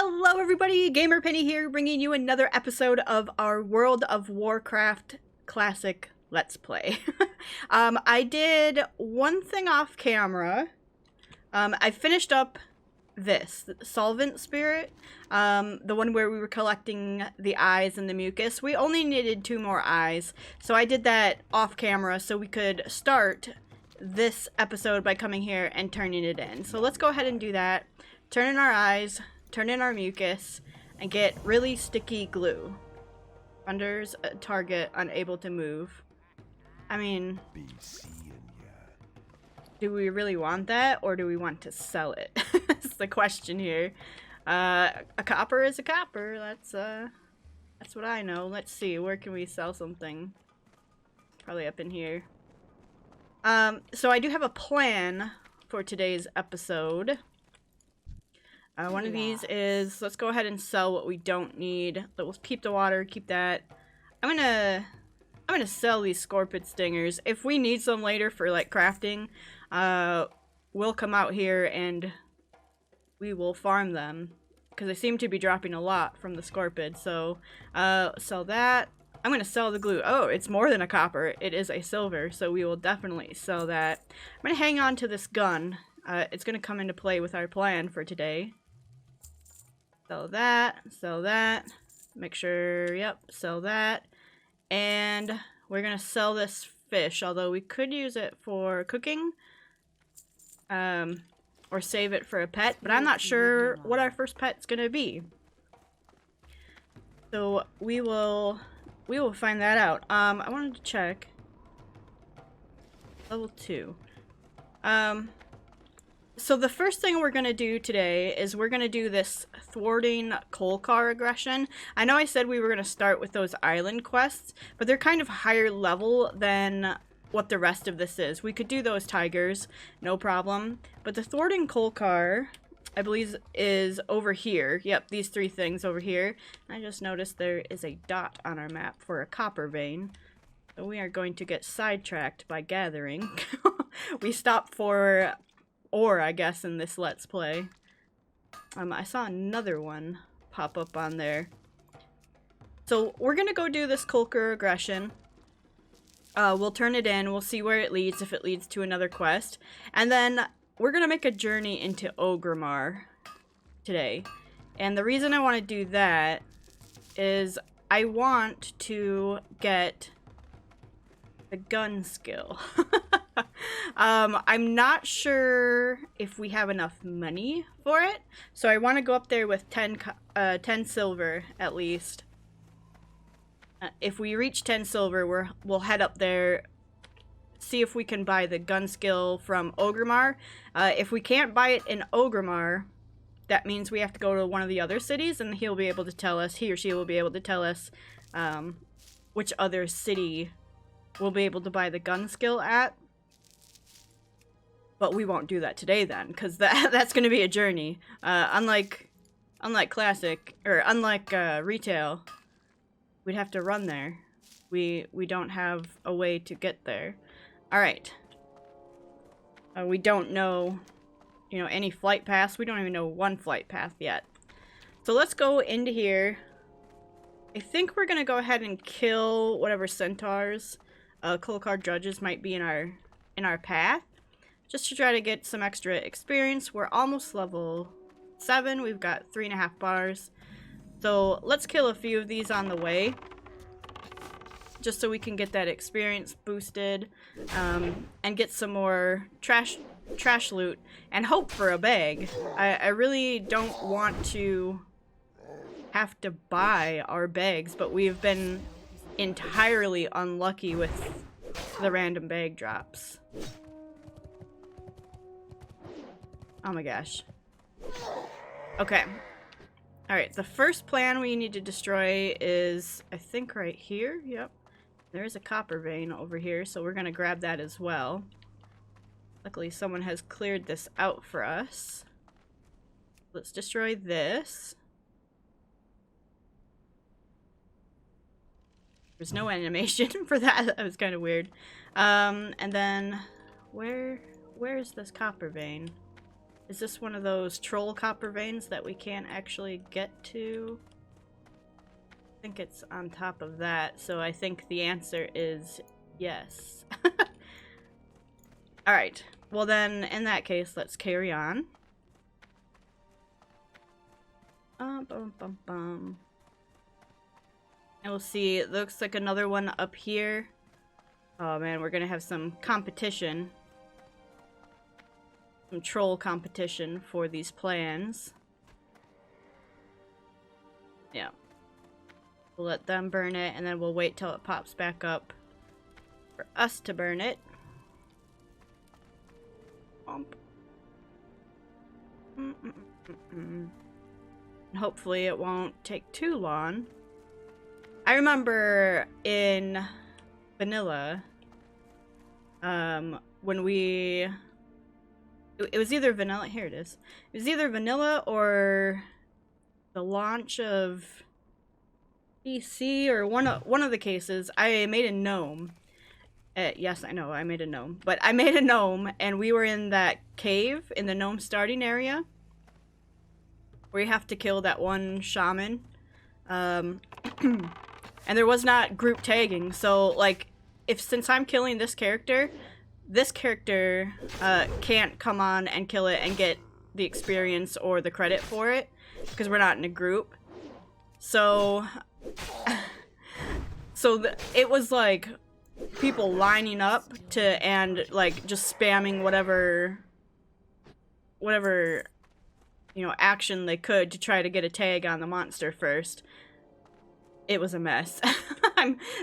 Hello everybody, Gamer Penny here, bringing you another episode of our World of Warcraft Classic Let's Play. I did one thing off camera. I finished up this, Solvent Spirit, the one where we were collecting the eyes and the mucus. We only needed 2 more eyes, so I did that off camera so we could start this episode by coming here and turning it in. So let's go ahead and do that. Turn in our eyes, turn in our mucus, and get really sticky glue. Under's a target unable to move. I mean, do we really want that, or do we want to sell it? That's the question here. A copper is a copper. That's what I know. Let's see, where can we sell something? Probably up in here. So I do have a plan for today's episode. One of these is, let's go ahead and sell what we don't need. We'll keep the water, keep that. I'm gonna sell these scorpion stingers. If we need some later for like crafting, we'll come out here and we will farm them, because they seem to be dropping a lot from the scorpion. So sell that. I'm gonna sell the glue. Oh, it's more than a copper. It is a silver, so we will definitely sell that. I'm gonna hang on to this gun. It's gonna come into play with our plan for today. Sell that, make sure, yep, sell that, and we're gonna sell this fish, although we could use it for cooking, or save it for a pet, but I'm not sure what our first pet's gonna be. So we will find that out. I wanted to check. Level 2. So the first thing we're going to do today is we're going to do this thwarting Kolkar aggression. I know I said we were going to start with those island quests, but they're kind of higher level than what the rest of this is. We could do those tigers, no problem. But the thwarting Kolkar, I believe, is over here. Yep, these 3 things over here. I just noticed there is a dot on our map for a copper vein. So we are going to get sidetracked by gathering. We stopped for ore, I guess, in this Let's Play. I saw another one pop up on there. So we're gonna go do this Kolkar aggression. We'll turn it in, we'll see where it leads, if it leads to another quest. And then we're gonna make a journey into Orgrimmar today. And the reason I want to do that is I want to get the gun skill. I'm not sure if we have enough money for it, so I want to go up there with 10 silver at least. If we reach 10 silver, we'll head up there, see if we can buy the gun skill from Orgrimmar. If we can't buy it in Orgrimmar, that means we have to go to one of the other cities, and he'll be able to tell us, he or she will be able to tell us which other city we'll be able to buy the gun skill at. But we won't do that today then, because that's going to be a journey. Unlike Classic, or unlike Retail, we'd have to run there. We don't have a way to get there. Alright. We don't know, any flight paths. We don't even know one flight path yet. So let's go into here. I think we're going to go ahead and kill whatever centaurs, Kolkar judges might be in our path, just to try to get some extra experience. We're almost level 7. We've got 3.5 bars. So let's kill a few of these on the way, just so we can get that experience boosted, and get some more trash loot, and hope for a bag. I really don't want to have to buy our bags, but we've been entirely unlucky with the random bag drops. Oh my gosh. Okay. Alright, the first plan we need to destroy is, I think, right here. Yep. There's a copper vein over here, so we're gonna grab that as well. Luckily, someone has cleared this out for us. Let's destroy this. There's no animation for that. That was kind of weird. And then, where is this copper vein? Is this one of those troll copper veins that we can't actually get to? I think it's on top of that, so I think the answer is yes. Alright, well then, in that case, let's carry on. And we'll see, it looks like another one up here. Oh man, we're gonna have some competition. Some troll competition for these plans. Yeah. We'll let them burn it, and then we'll wait till it pops back up for us to burn it. Hopefully it won't take too long. I remember in vanilla, when we... It was either vanilla... Here it is. It was either vanilla or the launch of PC, or one of the cases. I made a gnome. Yes, I know, I made a gnome. But I made a gnome, and we were in that cave in the gnome starting area, where you have to kill that one shaman. And there was not group tagging, so, like, since I'm killing this character can't come on and kill it and get the experience or the credit for it, because we're not in a group. So, it was, like, people lining up to, and, like, just spamming whatever, you know, action they could to try to get a tag on the monster first. It was a mess.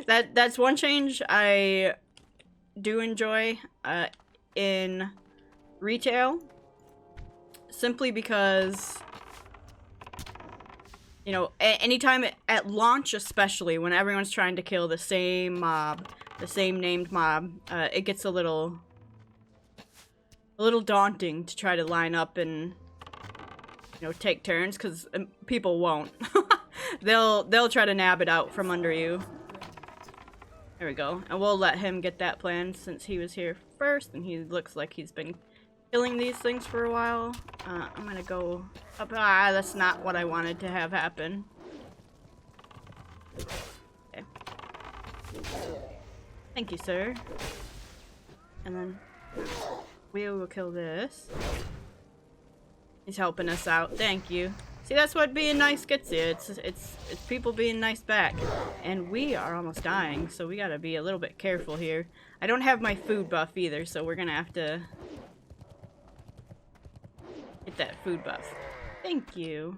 That's one change I do enjoy in retail, simply because, you know, anytime at launch, especially when everyone's trying to kill the same mob, the same named mob, it gets a little daunting to try to line up and, you know, take turns, because people won't. they'll try to nab it out from under you. There we go. And we'll let him get that plan since he was here first, and he looks like he's been killing these things for a while. I'm gonna go up. Ah, that's not what I wanted to have happen. Okay. Thank you, sir. And then we will kill this. He's helping us out. Thank you. See, that's what being nice gets you. It's people being nice back. And we are almost dying, so we gotta be a little bit careful here. I don't have my food buff either, so we're gonna have to get that food buff. Thank you.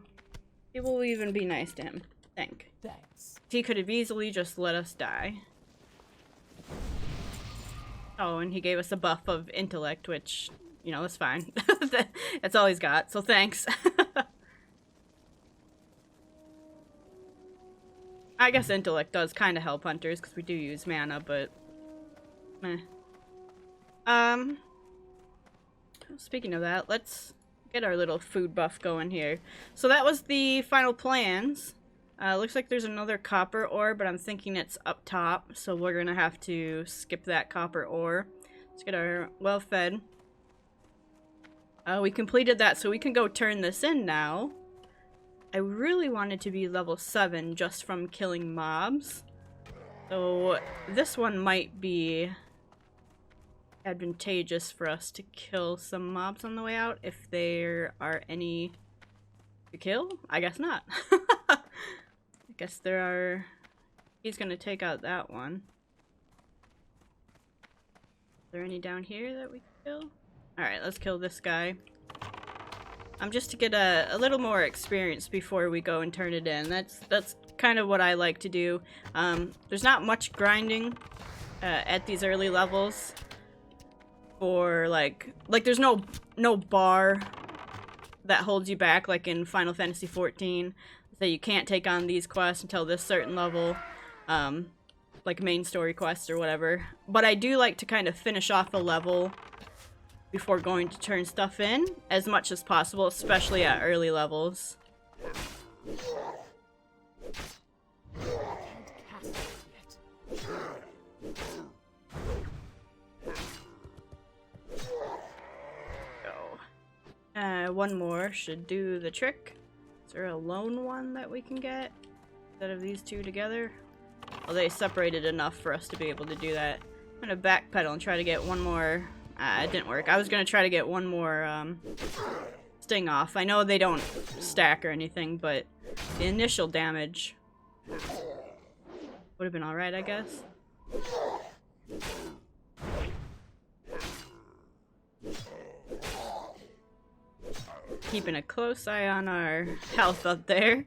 It will even be nice to him. Thanks. He could have easily just let us die. Oh, and he gave us a buff of intellect, which, you know, that's fine. That's all he's got, so thanks. I guess intellect does kind of help hunters, because we do use mana, but... meh. Speaking of that, let's get our little food buff going here. So that was the final plans. Looks like there's another copper ore, but I'm thinking it's up top, so we're gonna have to skip that copper ore. Let's get our well fed. We completed that, so we can go turn this in now. I really wanted to be level 7 just from killing mobs. So this one might be advantageous for us to kill some mobs on the way out, if there are any to kill. I guess not. I guess there are... He's gonna take out that one. Is there any down here that we can kill? Alright, let's kill this guy. Just to get a little more experience before we go and turn it in. That's kind of what I like to do. There's not much grinding at these early levels. For like there's no bar that holds you back like in Final Fantasy XIV. So you can't take on these quests until this certain level, like main story quests or whatever. But I do like to kind of finish off a level before going to turn stuff in as much as possible, especially at early levels. one more should do the trick. Is there a lone one that we can get instead of these two together? Well, they separated enough for us to be able to do that. I'm gonna backpedal and try to get one more. It didn't work. I was gonna try to get one more sting off. I know they don't stack or anything, but the initial damage would have been alright, I guess. Keeping a close eye on our health up there.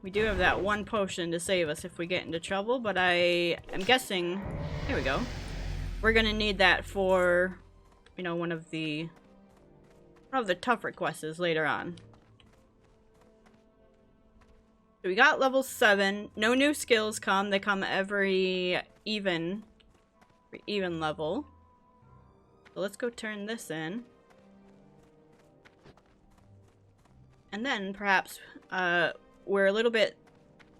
We do have that one potion to save us if we get into trouble, but I am guessing... There we go. We're gonna need that for, you know, one of the tougher quests later on. So we got level 7. No new skills come. They come every even level. So let's go turn this in. And then perhaps we're a little bit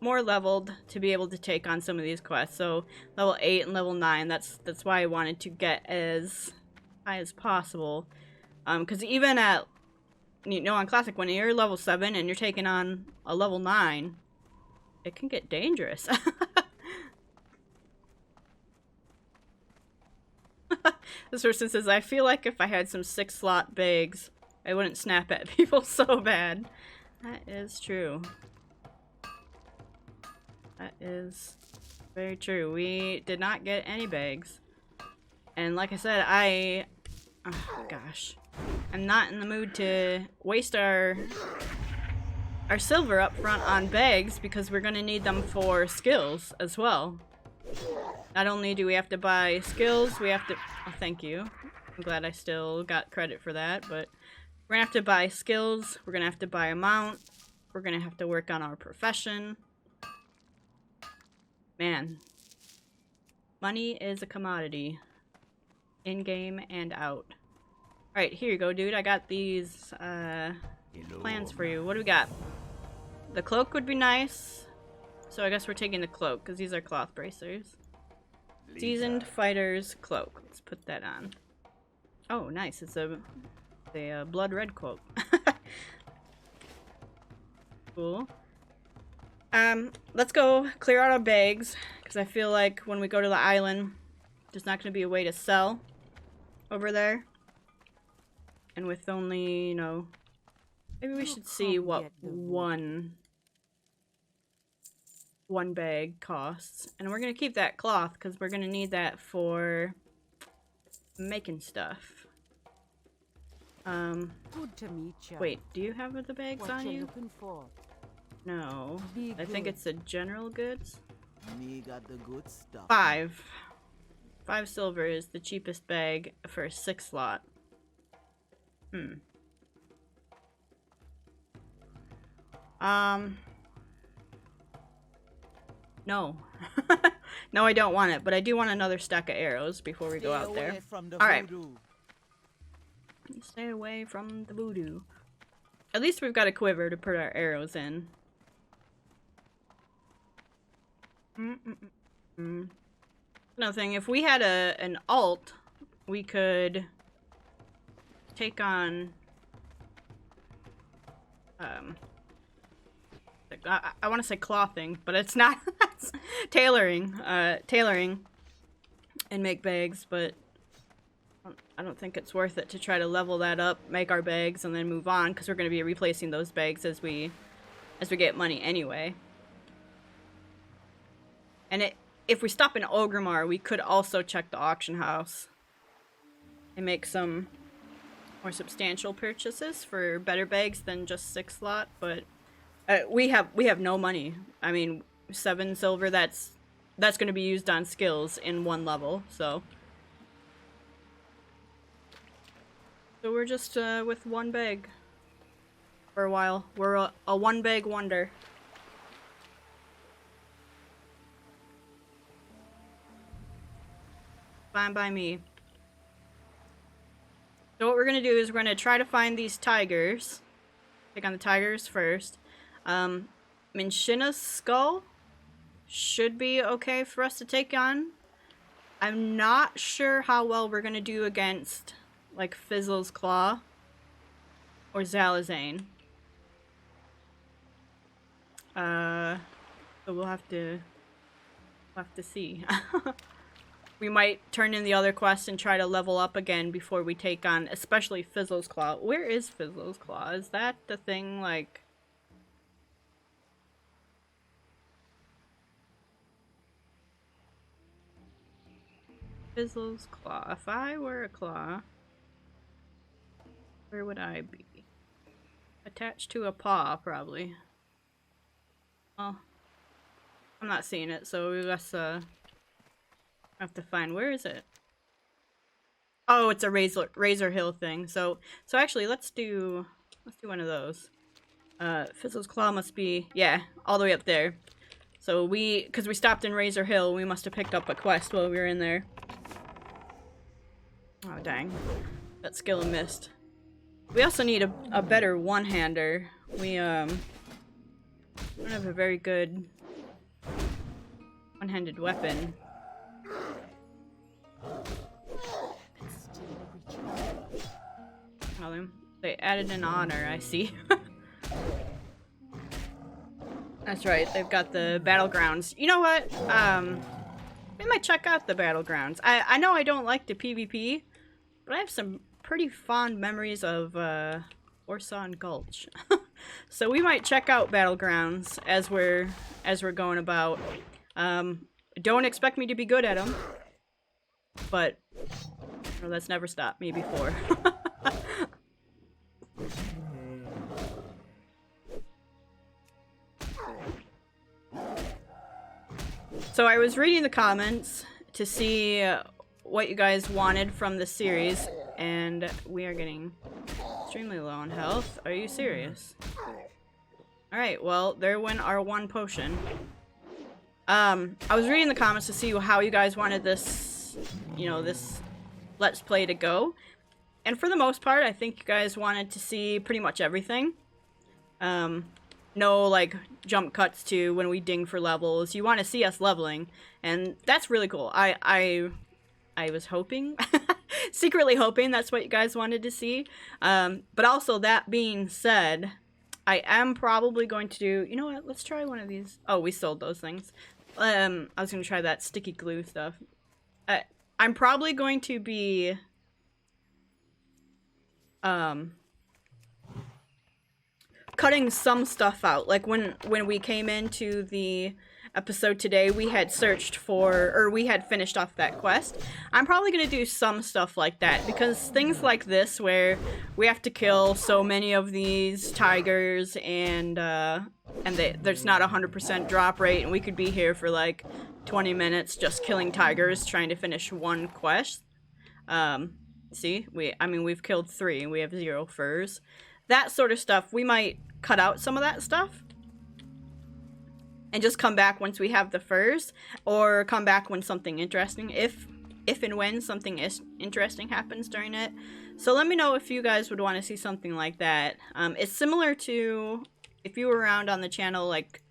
more leveled to be able to take on some of these quests. So level 8 and level 9, that's why I wanted to get as high as possible. Because even at, you know, on Classic, when you're level 7 and you're taking on a level 9, it can get dangerous. This person says, I feel like if I had some 6-slot bags, I wouldn't snap at people so bad. That is true. That is very true. We did not get any bags. And like I said, oh gosh. I'm not in the mood to waste our silver up front on bags because we're going to need them for skills as well. Not only do we have to buy skills, we have to... Oh, thank you. I'm glad I still got credit for that, but we're going to have to buy skills, we're going to have to buy a mount, we're going to have to work on our profession. Man. Money is a commodity. In-game and out. Alright, here you go, dude. I got these plans for you. What do we got? The cloak would be nice. So I guess we're taking the cloak, because these are cloth bracers. Seasoned Fighter's Cloak. Let's put that on. Oh, nice. It's a blood red cloak. Cool. Let's go clear out our bags, because I feel like when we go to the island, there's not going to be a way to sell over there. And with only, you know, maybe we should see what one bag costs. And we're going to keep that cloth because we're going to need that for making stuff. Good to meet you. Wait, do you have the bags on you? Looking for? No. Be I think good. it's the general goods. Me got the good stuff. 5 silver is the cheapest bag for a 6-slot. No. No, I don't want it, but I do want another stack of arrows before we go out there. Alright. Stay away from the voodoo. At least we've got a quiver to put our arrows in. Another thing, if we had an alt, we could take on I want to say clothing, but it's not. It's tailoring and make bags, but I don't think it's worth it to try to level that up, make our bags, and then move on, because we're going to be replacing those bags as we get money anyway. And if we stop in Ogrimmar, we could also check the auction house and make some more substantial purchases for better bags than just 6-slot, but we have no money. I mean, 7 silver, that's going to be used on skills in 1 level, so we're just with 1 bag for a while. We're a 1-bag wonder. Fine by me. So what we're gonna do is we're gonna try to find these tigers. Take on the tigers first. Minshina's skull should be okay for us to take on. I'm not sure how well we're gonna do against like Fizzle's claw. or Zalazane. So we'll have to see. We might turn in the other quests and try to level up again before we take on, especially Fizzle's Claw. Where is Fizzle's Claw? Is that the thing, like... Fizzle's Claw. If I were a claw, where would I be? Attached to a paw, probably. Well, I'm not seeing it, so we just have to find, where is it? Oh, it's a Razor Hill thing. So actually, let's do one of those. Fizzle's Claw must be, yeah, all the way up there. So because we stopped in Razor Hill, we must have picked up a quest while we were in there. Oh dang, that skill missed. We also need a better one-hander. We don't have a very good one-handed weapon. Well, they added an honor, I see. That's right, they've got the battlegrounds. You know what? We might check out the battlegrounds. I know I don't like the PvP, but I have some pretty fond memories of Orson Gulch. So we might check out battlegrounds as we're going about. Don't expect me to be good at them, but well, that's never stopped me before. So I was reading the comments to see what you guys wanted from the series, and we are getting extremely low on health. Are you serious? Alright, well, there went our one potion. I was reading the comments to see how you guys wanted this, you know, this Let's Play to go. And for the most part, I think you guys wanted to see pretty much everything. No, like, jump cuts to when we ding for levels. You want to see us leveling, and that's really cool. I was hoping, secretly hoping that's what you guys wanted to see. But also, that being said, I am probably going to do, you know what, let's try one of these. Oh, we sold those things. I was going to try that sticky glue stuff. I'm probably going to be, cutting some stuff out. Like when we came into the episode today, we had searched for, or we had finished off that quest. I'm probably gonna do some stuff like that, because things like this where we have to kill so many of these tigers and there's not 100% drop rate, and we could be here for like 20 minutes just killing tigers trying to finish one quest. See, we've killed 3, we have 0 furs. That sort of stuff, we might cut out some of that stuff and just come back once we have the furs, or come back when something interesting, if and when something interesting happens during it. So let me know if you guys would want to see something like that. It's similar to, if you were around on the channel like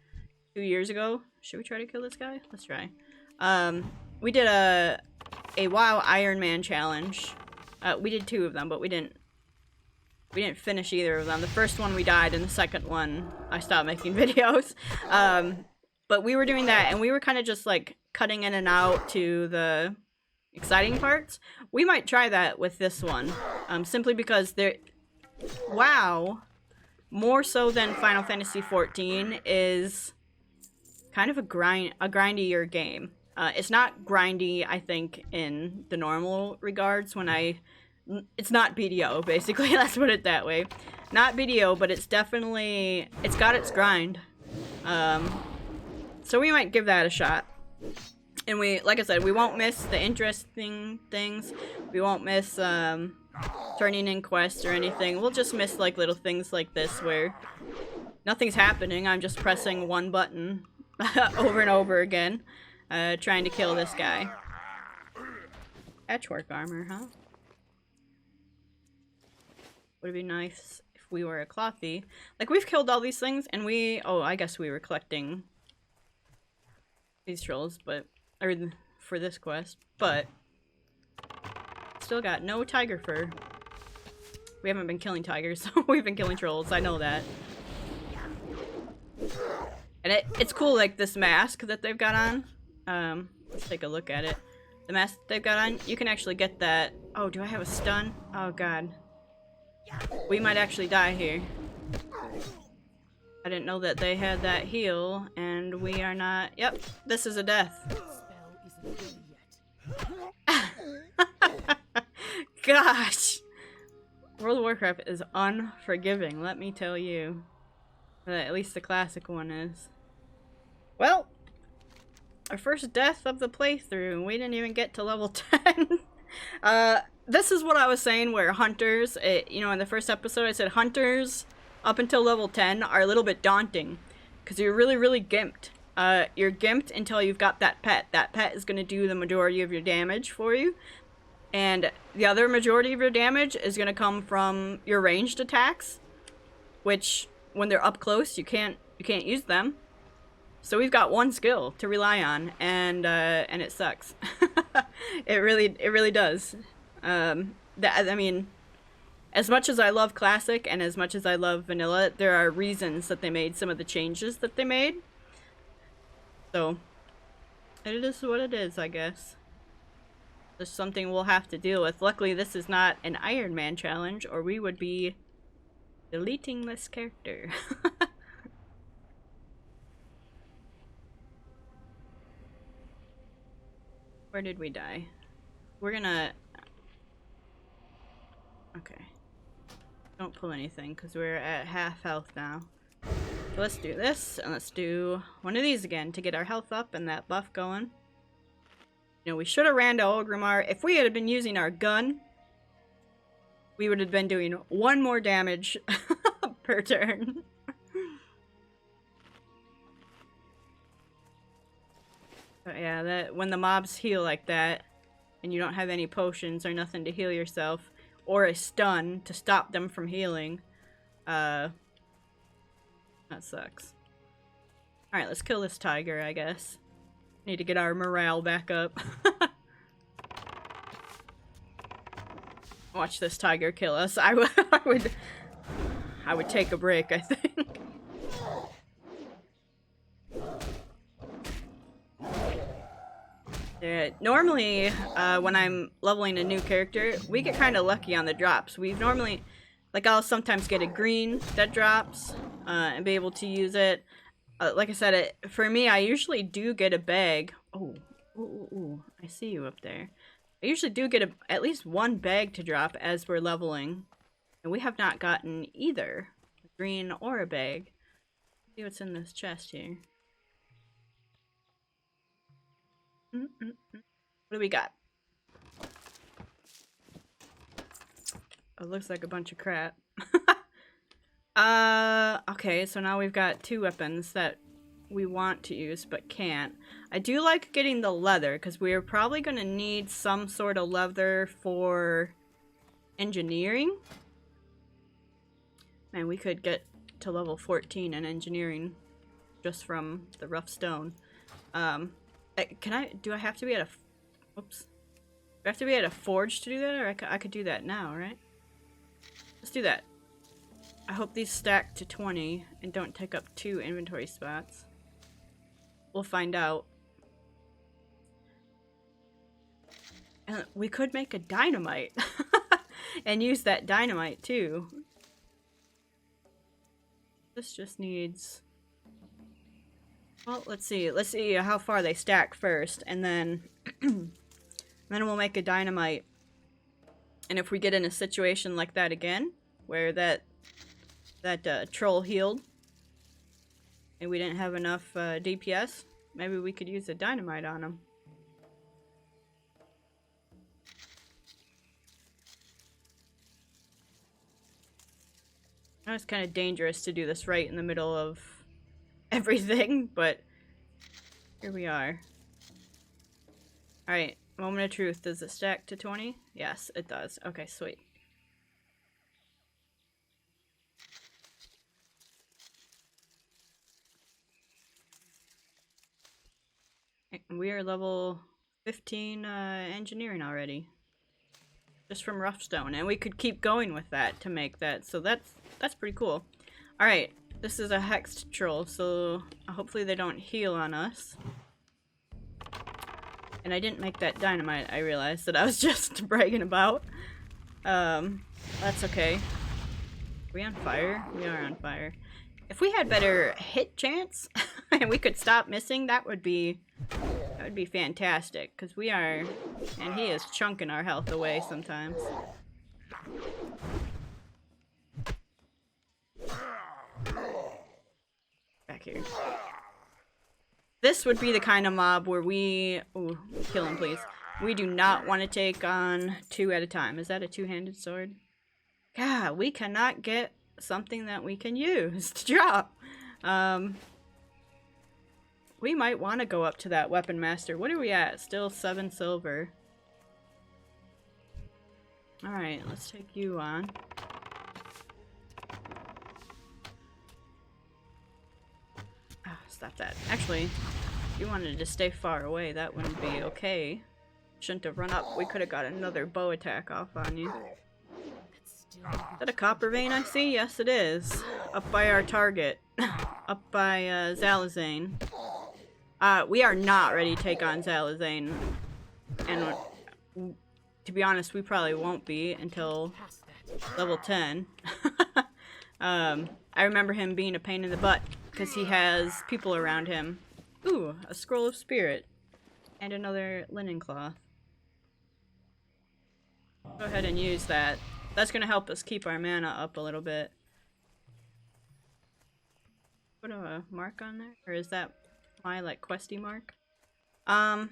2 years ago. Should we try to kill this guy? Let's try. We did a WoW Iron Man challenge. We did 2 of them, but we didn't finish either of them. The first one we died, and the second one I stopped making videos. But we were doing that, and we were kind of just like cutting in and out to the exciting parts. We might try that with this one, simply because WoW, more so than Final Fantasy XIV, is kind of a grindier game. It's not grindy, I think, in the normal regards. It's not BDO, basically. Let's put it that way. Not BDO, but it's definitely, it's got its grind. So we might give that a shot. And like I said, we won't miss the interesting things. We won't miss turning in quests or anything. We'll just miss like little things like this where nothing's happening. I'm just pressing one button over and over again, trying to kill this guy. Patchwork armor, huh? Would it be nice if we were a clothy? Like, we've killed all these things, and oh, I guess we were collecting these trolls, or for this quest, but still got no tiger fur. We haven't been killing tigers, so we've been killing trolls. I know that. And it's cool, like, this mask that they've got on. Let's take a look at it. The mask that they've got on, you can actually get that. Oh, do I have a stun? Oh, God. We might actually die here. I didn't know that they had that heal, and we are not. Yep, this is a death. Gosh! World of Warcraft is unforgiving, let me tell you. At least the classic one is. Well, our first death of the playthrough, and we didn't even get to level 10. This is what I was saying, where hunters, you know, in the first episode I said hunters up until level 10 are a little bit daunting. Because you're really, really gimped. You're gimped until you've got that pet. That pet is going to do the majority of your damage for you. And the other majority of your damage is going to come from your ranged attacks. Which, when they're up close, you can't use them. So we've got one skill to rely on, and it sucks. It really does. I mean, as much as I love Classic and as much as I love Vanilla, there are reasons that they made some of the changes that they made. So, it is what it is, I guess. There's something we'll have to deal with. Luckily, this is not an Iron Man challenge, or we would be deleting this character. Where did we die? We're gonna... Okay. Don't pull anything, because we're at half health now. So let's do this, and let's do one of these again to get our health up and that buff going. You know, we should have ran to Ogrimmar. If we had been using our gun, we would have been doing one more damage per turn. But yeah, that when the mobs heal like that, and you don't have any potions or nothing to heal yourself, or a stun to stop them from healing, that sucks. Alright, let's kill this tiger, I guess. Need to get our morale back up. Watch this tiger kill us. I would take a break, I think. Yeah, normally, when I'm leveling a new character, we get kind of lucky on the drops. We've normally, like, I'll sometimes get a green that drops, and be able to use it. Like I said, for me, I usually do get a bag. Oh, ooh, I see you up there. I usually do get at least one bag to drop as we're leveling. And we have not gotten either a green or a bag. Let's see what's in this chest here. What do we got? Oh, it looks like a bunch of crap. Okay, so now we've got two weapons that we want to use but can't. I do like getting the leather, because we're probably going to need some sort of leather for engineering. Man, we could get to level 14 in engineering just from the rough stone. Do I have to be at a... Oops. Do I have to be at a forge to do that, or I could do that now, right? Let's do that. I hope these stack to 20 and don't take up 2 inventory spots. We'll find out. And we could make a dynamite. And use that dynamite too. This just needs... Well, let's see. Let's see how far they stack first, and then... then we'll make a dynamite. And if we get in a situation like that again, where that troll healed, and we didn't have enough DPS, maybe we could use a dynamite on him. Now it's kind of dangerous to do this right in the middle of everything, but here we are. Alright, moment of truth. Does it stack to 20? Yes, it does. Okay, sweet. We are level 15 engineering already. just from rough stone, and we could keep going with that to make that. So that's pretty cool. All right, this is a hexed troll, so hopefully they don't heal on us. And I didn't make that dynamite. I realized that I was just bragging about. That's okay. Are we on fire? We are on fire. If we had better hit chance and we could stop missing, that would be fantastic. Because we are, and he is chunking our health away sometimes. Back here. This would be the kind of mob where we... Ooh, kill him, please. We do not want to take on 2 at a time. Is that a 2-handed sword? God, we cannot get something that we can use to drop. We might want to go up to that weapon master. What are we at? Still 7 silver. Alright, let's take you on. Ah, stop that. Actually, if you wanted to stay far away, that wouldn't be okay. Shouldn't have run up. We could have got another bow attack off on you. Is that a copper vein I see? Yes, it is. Up by our target. Up by Zalazane. We are not ready to take on Zalazane. And to be honest, we probably won't be until level 10. I remember him being a pain in the butt because he has people around him. Ooh, a scroll of spirit. And another linen cloth. Go ahead and use that. That's going to help us keep our mana up a little bit. Put a mark on there? Or is that my, like, questy mark? Are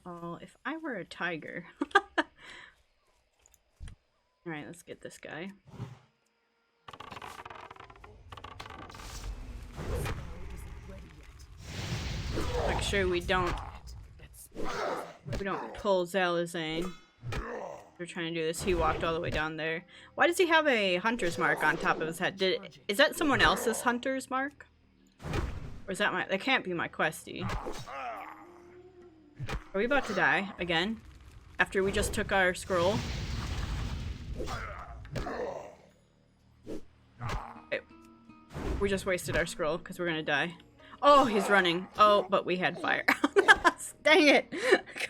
all... If I were a tiger... Alright, let's get this guy. Make sure we don't pull Zalazane. We're trying to do this. He walked all the way down there. Why does he have a hunter's mark on top of his head? Is that someone else's hunter's mark? Or is that my... That can't be my questy. Are we about to die again? After we just took our scroll? Okay. We just wasted our scroll because we're gonna die. Oh, he's running. Oh, but we had fire. Dang it.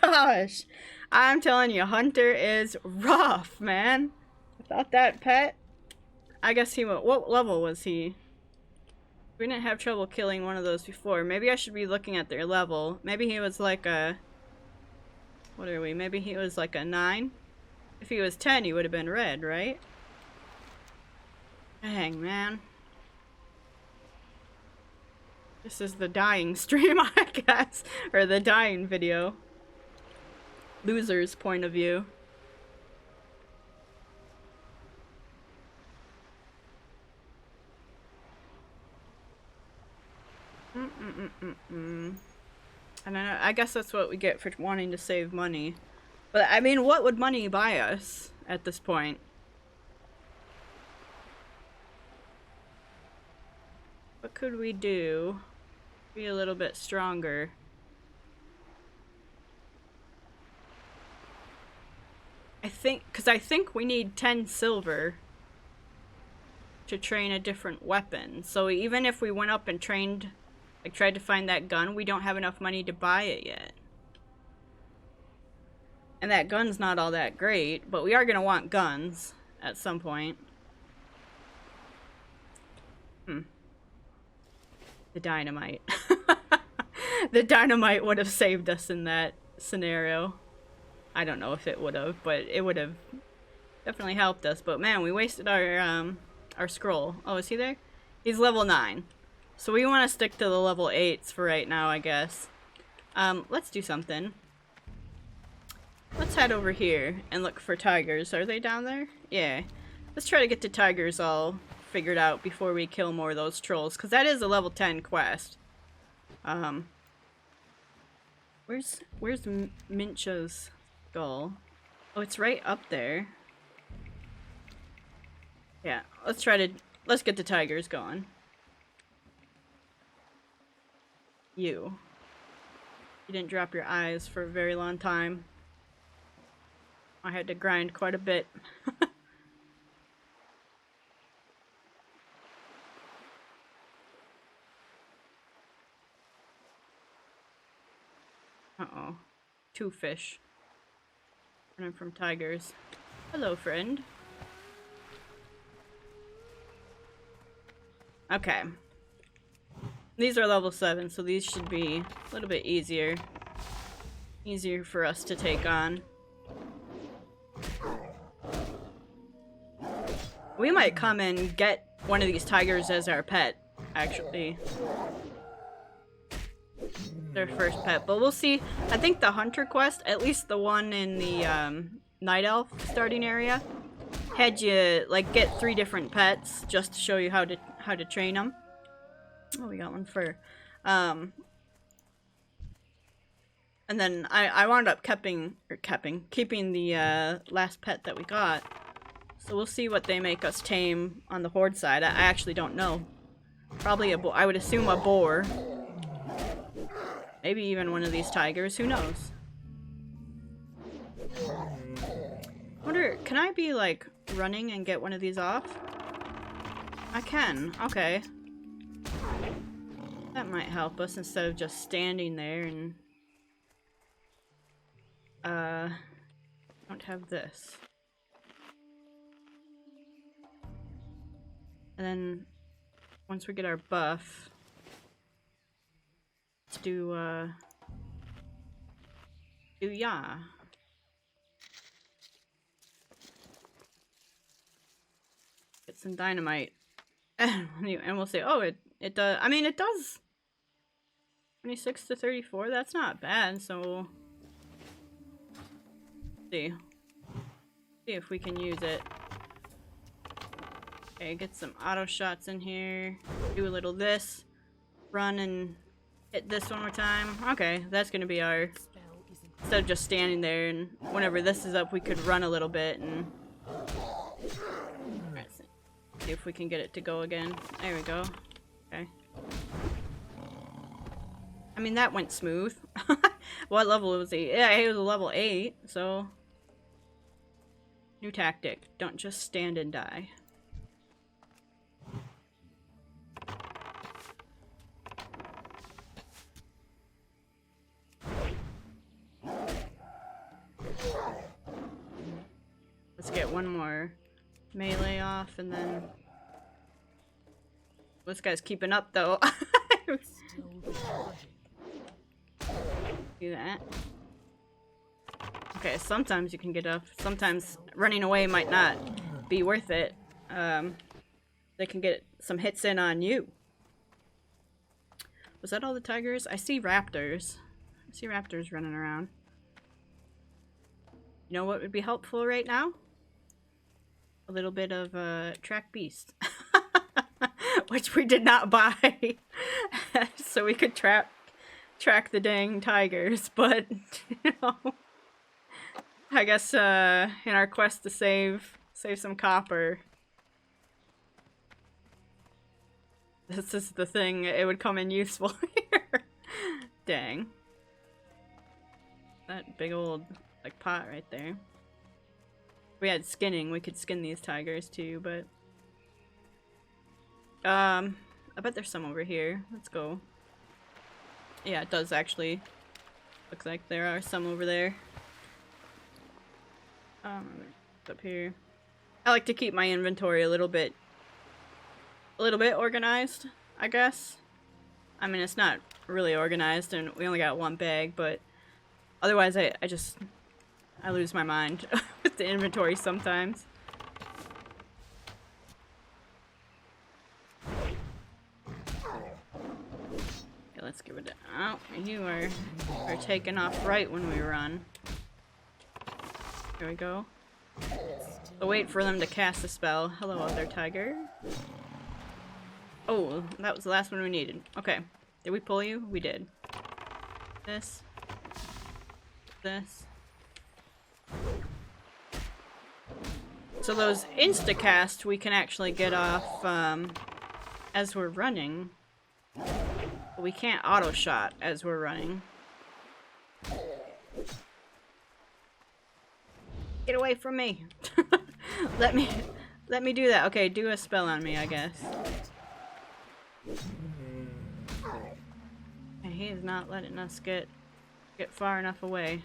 Gosh. I'm telling you, Hunter is rough, man. Without that pet, I guess he went... What level was he? We didn't have trouble killing one of those before. Maybe I should be looking at their level. Maybe he was like a... What are we? Maybe he was like a 9? If he was 10, he would have been red, right? Dang, man. This is the dying stream, I guess. Or the dying video. Loser's point of view. And I guess that's what we get for wanting to save money. But I mean, what would money buy us at this point? What could we do? Be a little bit stronger. I think we need 10 silver to train a different weapon. So even if we went up and trained, like tried to find that gun, we don't have enough money to buy it yet. And that gun's not all that great, but we are gonna want guns at some point. The dynamite. The dynamite would have saved us in that scenario. I don't know if it would have, but it would have definitely helped us. But man, we wasted our scroll. Oh, is he there? He's level 9. So we want to stick to the level 8s for right now, I guess. Let's do something. Let's head over here and look for tigers. Are they down there? Yeah. Let's try to get the tigers all figured out before we kill more of those trolls, because that is a level 10 quest. Where's Mincha's skull? Oh, it's right up there. Yeah, let's get the tigers going. You didn't drop your eyes for a very long time. I had to grind quite a bit. Uh-oh. 2 fish. Running from tigers. Hello, friend. Okay. These are level 7, so these should be a little bit easier. Easier for us to take on. We might come and get one of these tigers as our pet, actually. Their first pet, but we'll see. I think the hunter quest, at least the one in the night elf starting area, had you like get 3 different pets just to show you how to train them. Oh, we got one fur. And then I wound up keeping the last pet that we got. So we'll see what they make us tame on the horde side. I actually don't know. Probably I would assume a boar. Maybe even one of these tigers, who knows? Wonder, can I be like running and get one of these off? I can, okay. That might help us instead of just standing there and... don't have this. And then, once we get our buff... Let's do yeah. Get some dynamite. And we'll say, oh, it does, I mean, it does 26 to 34, that's not bad, so see if we can use it. Okay, get some auto shots in here, do a little this, run and hit this one more time. Okay, that's gonna be our... Instead of just standing there, and whenever this is up, we could run a little bit and... Let's see if we can get it to go again. There we go. Okay. I mean, that went smooth. What level was he? Yeah, he was a level 8, so... New tactic. Don't just stand and die. Let's get one more melee off, and then... This guy's keeping up, though. Do that. Okay, sometimes you can get up. Sometimes running away might not be worth it. They can get some hits in on you. Was that all the tigers? I see raptors. I see raptors running around. You know what would be helpful right now? A little bit of track beast. Which we did not buy. So we could track the dang tigers, but you know, I guess in our quest to save some copper, this is the thing, it would come in useful here. Dang. That big old like pot right there. If we had skinning, we could skin these tigers too, but I bet there's some over here. Let's go. Yeah, it does actually. Looks like there are some over there. Up here. I like to keep my inventory a little bit organized, I guess. I mean, it's not really organized, and we only got one bag, but otherwise, I lose my mind with the inventory sometimes. Let's give it out. You are taking off right when we run. Here we go. So wait for them to cast a spell. Hello, other tiger. Oh, that was the last one we needed. Okay. Did we pull you? We did. This. This. So those insta-cast we can actually get off as we're running. But we can't auto-shot as we're running. Get away from me. Let me do that. Okay, do a spell on me, I guess. And he is not letting us get far enough away.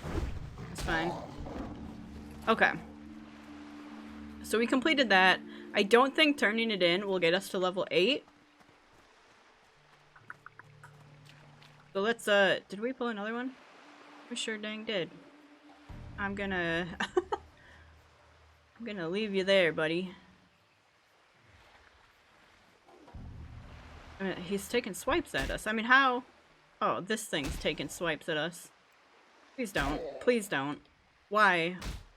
It's fine. Okay. So we completed that. I don't think turning it in will get us to level 8. So let's, did we pull another one? We sure dang did. I'm gonna... I'm gonna leave you there, buddy. He's taking swipes at us. I mean, how? Oh, this thing's taking swipes at us. Please don't. Please don't. Why?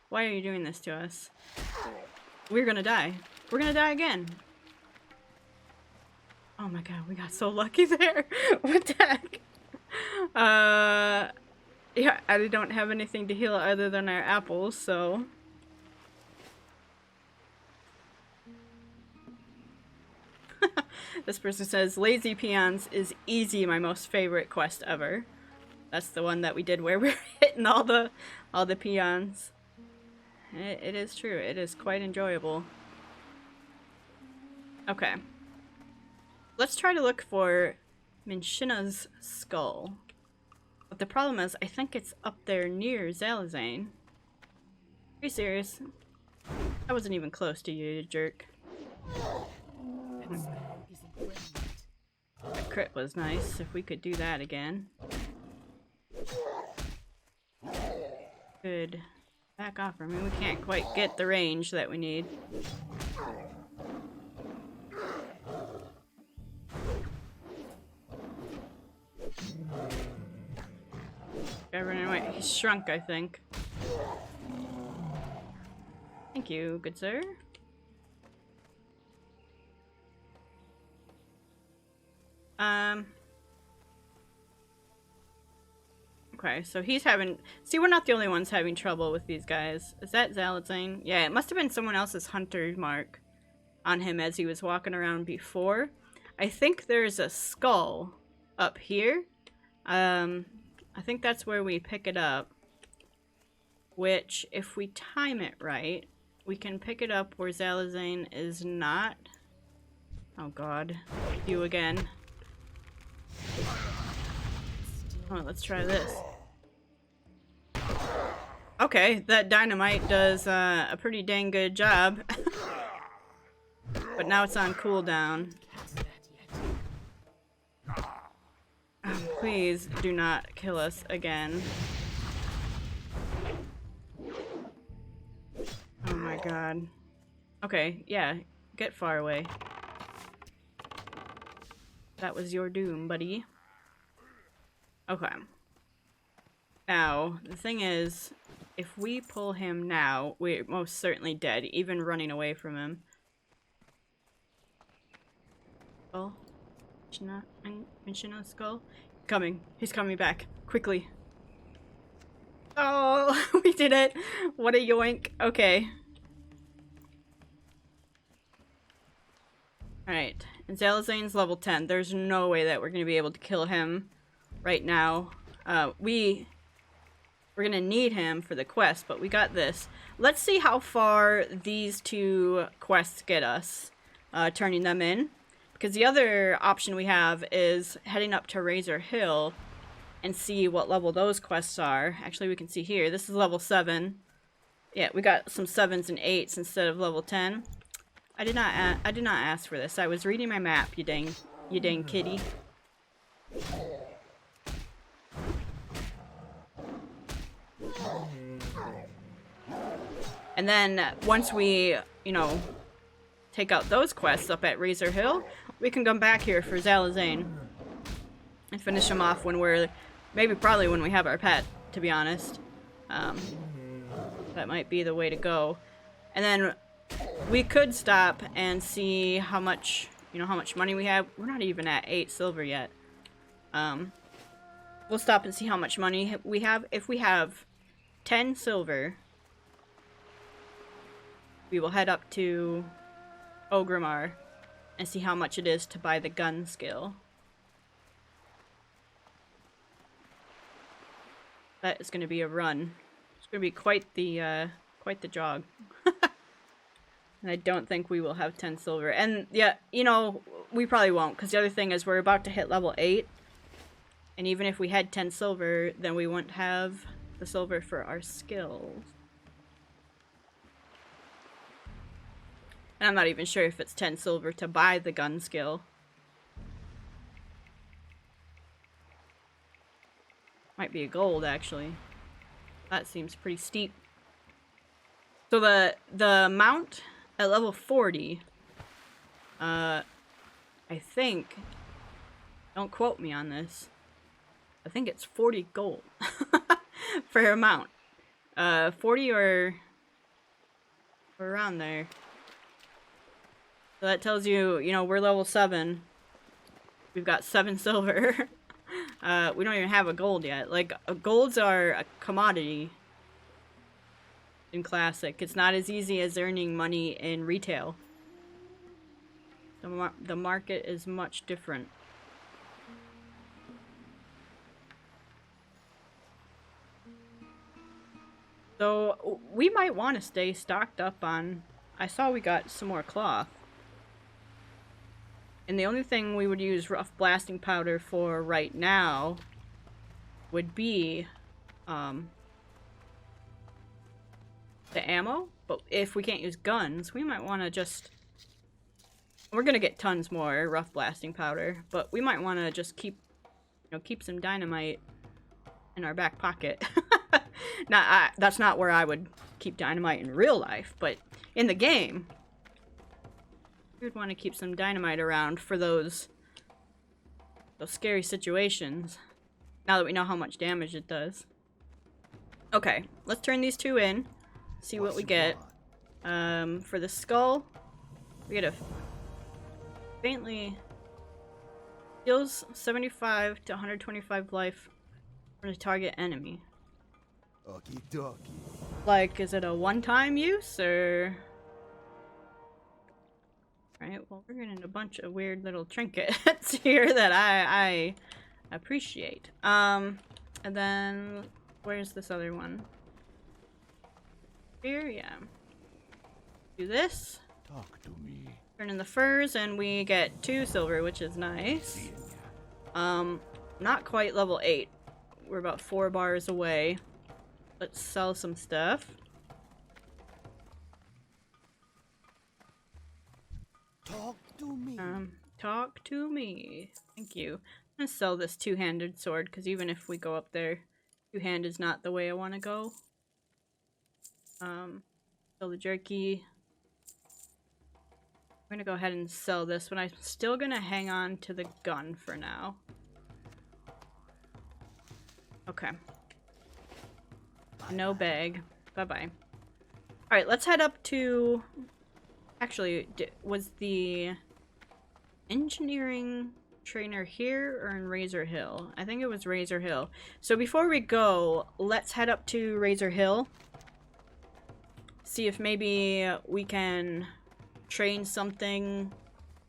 Why are you doing this to us? We're gonna die. We're gonna die again. Oh my god, we got so lucky there. What the heck? Yeah, I don't have anything to heal other than our apples, so... This person says, Lazy Peons is easy, my most favorite quest ever. That's the one that we did where we're hitting all the peons. It is true. It is quite enjoyable. Okay. Let's try to look for Minshina's skull. But the problem is, I think it's up there near Zalazane. Are you serious? I wasn't even close to you, you jerk. That crit was nice. If we could do that again. Good. Back off from me. We can't quite get the range that we need. Running away. He's shrunk, I think. Thank you, good sir. Okay, so he's having... See, we're not the only ones having trouble with these guys. Is that Zalazane? Yeah, it must have been someone else's hunter mark on him as he was walking around before. I think there's a skull up here. I think that's where we pick it up. Which, if we time it right, we can pick it up where Zalazane is not. Oh god. You again. Oh, let's try this. Okay, that dynamite does a pretty dang good job. But now it's on cooldown. Please do not kill us again. Oh my god. Okay, yeah, get far away. That was your doom, buddy. Okay. Now, the thing is, if we pull him now, we're most certainly dead, even running away from him. Skull? Minshina's skull? Coming. He's coming back. Quickly. Oh, we did it! What a yoink. Okay. Alright. And Zalazane's level 10. There's no way that we're going to be able to kill him right now. We're going to need him for the quest, but we got this. Let's see how far these two quests get us, turning them in. Because the other option we have is heading up to Razor Hill and see what level those quests are. Actually, we can see here. This is level 7. Yeah, we got some 7s and 8s instead of level 10. I did not ask for this. I was reading my map, you dang kitty. And then once we, you know, take out those quests up at Razor Hill, we can come back here for Zalazane and finish him off when we're, probably when we have our pet, to be honest. That might be the way to go. And then we could stop and see how much, how much money we have. We're not even at 8 silver yet. We'll stop and see how much money we have. If we have 10 silver, we will head up to Ogrimmar and see how much it is to buy the gun skill. That is going to be a run. It's going to be quite the Quite the jog. And I don't think we will have 10 silver. And yeah, you know, we probably won't, because the other thing is we're about to hit level 8. And even if we had 10 silver, then we wouldn't have the silver for our skills. And I'm not even sure if it's 10 silver to buy the gun skill. Might be a gold, actually. That seems pretty steep. So the mount at level 40, I think, don't quote me on this, I think it's 40 gold for a mount. 40 or around there. So that tells you, you know, we're level 7. We've got 7 silver. We don't even have a gold yet. Like, golds are a commodity in Classic. It's not as easy as earning money in retail. The market is much different. So we might want to stay stocked up on... I saw we got some more cloth. And the only thing we would use rough blasting powder for right now would be the ammo. But if we can't use guns, we might want to just... We're gonna get tons more rough blasting powder, but we might want to just keep, you know, keep some dynamite in our back pocket. That's not where I would keep dynamite in real life, but in the game, we would want to keep some dynamite around for those scary situations. Now that we know how much damage it does. Okay, let's turn these two in. See what we get. For the skull, we get a faintly deals 75 to 125 life from the target enemy. Okie dokie. Like, is it a one-time use, or... Right, well, we're getting a bunch of weird little trinkets here that I appreciate. And then, where's this other one? Here, yeah. Do this. Talk to me. Turn in the furs, and we get 2 silver, which is nice. Not quite level 8. We're about 4 bars away. Let's sell some stuff. Talk to me. Talk to me. Thank you. I'm gonna sell this 2-handed sword, because even if we go up there, 2-hand is not the way I want to go. Sell the jerky. I'm gonna go ahead and sell this one. I'm still gonna hang on to the gun for now. Okay. No bag. Bye-bye. Alright, let's head up to... Actually, was the engineering trainer here or in Razor Hill? I think it was Razor Hill. So before we go, let's head up to Razor Hill. See if maybe we can train something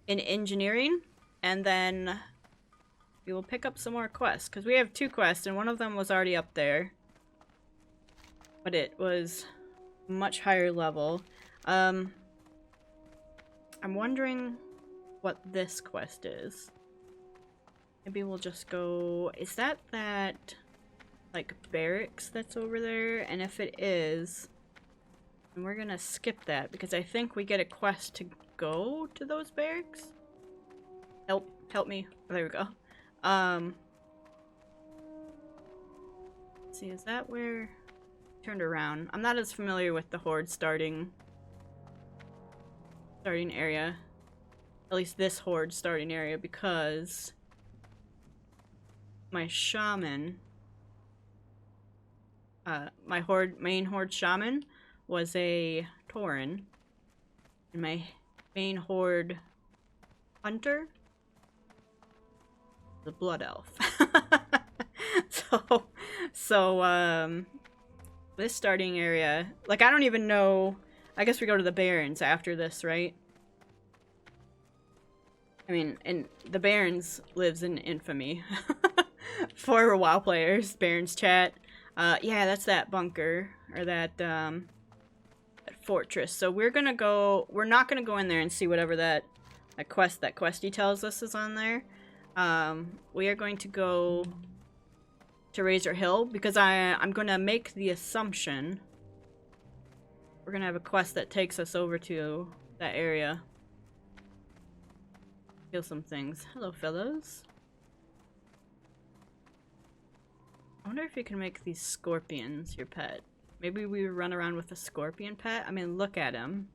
in engineering, and then we will pick up some more quests, because we have 2 quests and one of them was already up there, but it was much higher level. I'm wondering what this quest is. Maybe we'll just go... Is that like barracks that's over there? And if it is, then we're gonna skip that, because I think we get a quest to go to those barracks. Help me. Oh, there we go. Let's see, is that where... Turned around. I'm not as familiar with the Horde starting area. At least this Horde starting area, because my shaman, my main Horde shaman was a Tauren, and my main Horde hunter, the blood elf. so this starting area, like, I don't even know. I guess we go to the Barrens after this, right? I mean, and the Barrens lives in infamy. For WoW players, Barrens chat. Yeah, that's that bunker, or that fortress. So we're not gonna go in there and see whatever that questy tells us is on there. We are going to go to Razor Hill because I'm gonna make the assumption we're gonna have a quest that takes us over to that area. Kill some things. Hello, fellas. I wonder if you can make these scorpions your pet. Maybe we run around with a scorpion pet? I mean, look at him.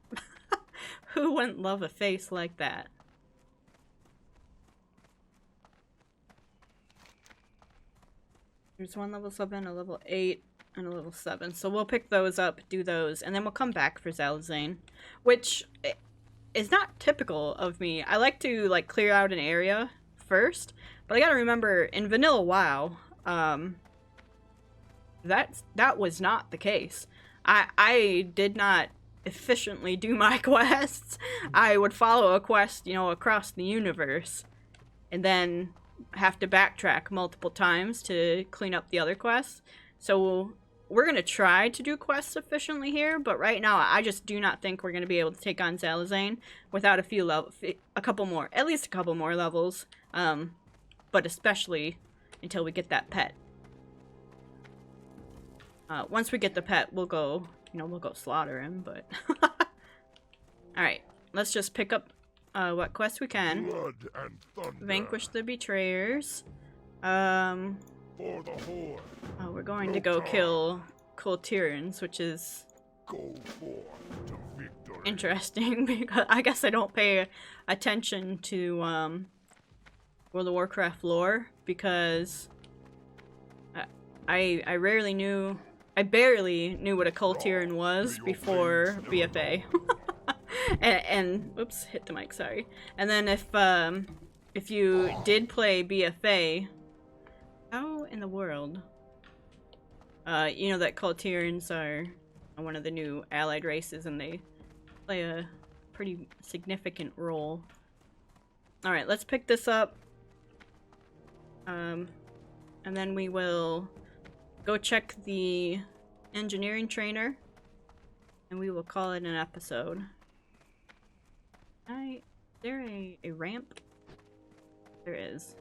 Who wouldn't love a face like that? There's one level 7, a level 8, and a level 7. So we'll pick those up, do those, and then we'll come back for Zalazane. Which is not typical of me. I like to, like, clear out an area first. But I gotta remember, in Vanilla WoW, that was not the case. I did not efficiently do my quests. I would follow a quest, you know, across the universe, and then have to backtrack multiple times to clean up the other quests. So we're gonna try to do quests efficiently here, but right now I just do not think we're gonna be able to take on Zalazane without at least a couple more levels. But especially until we get that pet. Once we get the pet, we'll go slaughter him, but... Alright, let's just pick up what quest we can. Blood and thunder. Vanquish the betrayers. For the Horde. We're going to go kill Kolkar, which is Go forth to victory. interesting, because I guess I don't pay attention to World of Warcraft lore, because I barely knew what a Kolkar was before BFA. and oops, hit the mic, sorry. And then if you did play BFA, how in the world you know that Kolkar are one of the new allied races, and they play a pretty significant role. Alright, let's pick this up. And then we will go check the engineering trainer, and we will call it an episode. Is there a ramp? There is.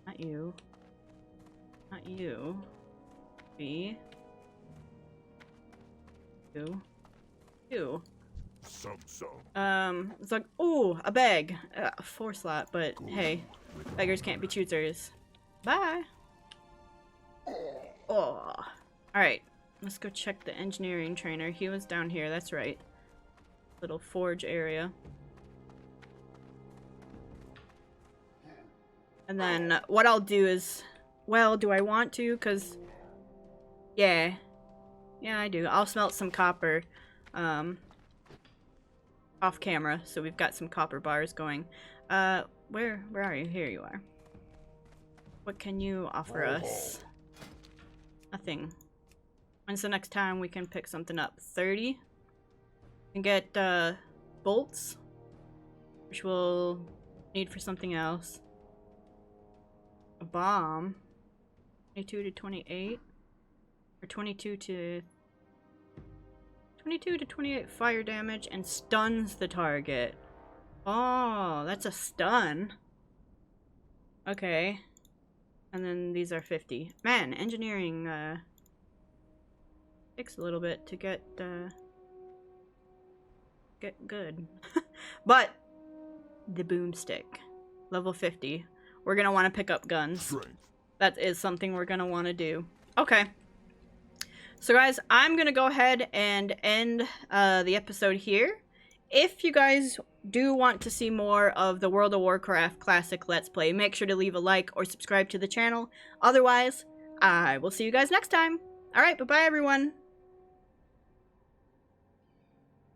Not you. Not you. B. You. It's like, ooh, a bag. 4 slot, but hey, beggars can't be choosers. Bye. Oh. Alright, let's go check the engineering trainer. He was down here, that's right. Little forge area. And then what I'll do is, well, do I want to? Because, yeah, I do. I'll smelt some copper off camera, so we've got some copper bars going. Where are you? Here you are. What can you offer us? Nothing. When's the next time we can pick something up? 30? We can get bolts, which we'll need for something else. A bomb. 22 to 28? Or 22 to 28 fire damage and stuns the target. Oh, that's a stun. Okay. And then these are 50. Man, engineering takes a little bit to get good. But the boomstick, level 50. We're gonna want to pick up guns. Strength. That is something we're gonna want to do. Okay. So guys, I'm gonna go ahead and end the episode here. If you guys do want to see more of the World of Warcraft Classic Let's Play, make sure to leave a like or subscribe to the channel. Otherwise, I will see you guys next time. Alright, bye-bye everyone.